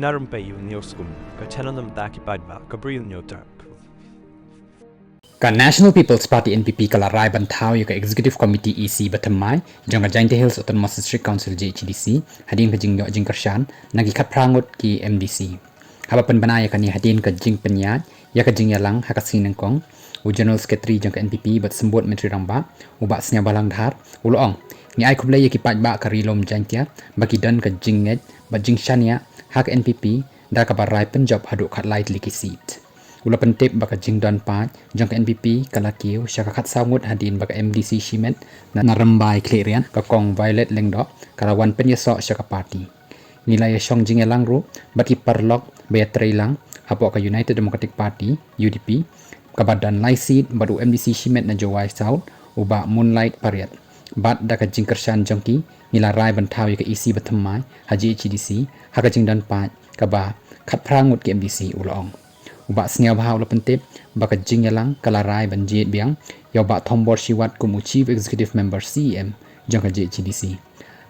Na Rympei U nabynta paidbah Bri U Hynñiewtrep. Ka National People's Party NPP kala rai ban thaw ka Executive Committee EC batamai jong ka Jaintia Hills Autonomous District Council JHADC hadin ka jingkynnoh Kyrshan nagi khat prangut ki MDC haba pen banaya kani hadin ka jing penyat ya ka jing yalang hakasi nengkong u General Secretary jong ka NPP bat sembut Menteri Ramba u ba snya balang dhar ulong ni ai Khublei ki paidbah ka rilom Jaintia bagi dan ka jingeh ba Kyrshan ya hak NPP da ka barai penjob haduk khat light liki seat Ula pentip baka jingdan pat jang NPP kalakiu syaka khat sangut hadin baka MDC Shimet na Rympei klerian ka kong Violet lengdok kalawan penyesok syaka party nilai syong jingelang ru baki parlok beatrei lang hapo ka United Democratic Party UDP ka badan lai seat baru MDC Shimet na Jowai South uba Moonlight Pariat bat da ka Kyrshan jongki nila rai bantawi ka EC batamai haji HDC haka jingdan pat ka ba khat prangut ki MDC ulong Uba seniau bahau la pentip baka jing yalang kalarai ban jet biang yau ba thombor siwat kumu Chief Executive Member CM jang ka JHADC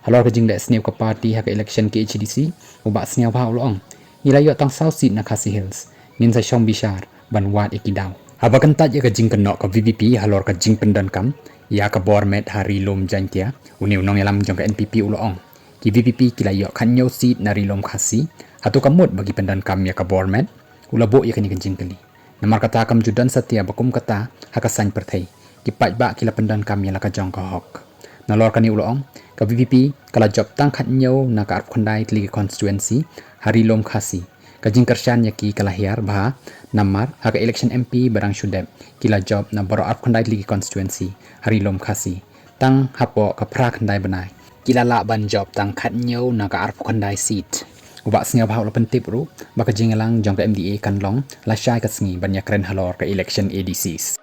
halor ka jing da seniau ka party haka election ke HDC uba seniau bahau long nilai yo tang South Seat na Khasi Hills nin sa syong bishar ban wat ikidaw haba kentat ya ka jingkynnoh ka VVP halor ka jing pendan kam ya ka bormet hari lom Jaintia uni unong yalam jang ka NPP ulong ki VVP kila yo khanyo seat na rilom Khasi hatu kamut bagi pendan kam ya ka bormet ulabo ya kani kanjing kali namar kata kam judan setia bakum kata hakasan perthai ki paidbah kila pendan kam ya laka jong ka hok nalor kani ulong ka VVP kala job tang khat nyau na ka khondai tli constituency hari lom Khasi ka Kyrshan ya ki kala hiar bah namar haka election MP barang syudep kila job na baroh khondai tli constituency hari lom Khasi tang hapo ka pra khandai banai kila la ban job tang khat nyau na ka khondai seat Ubak sengah bahau la pentip ru baka jingelang jong ka MDA kan long la syai ka sengi banyak keren halor ka election ADCs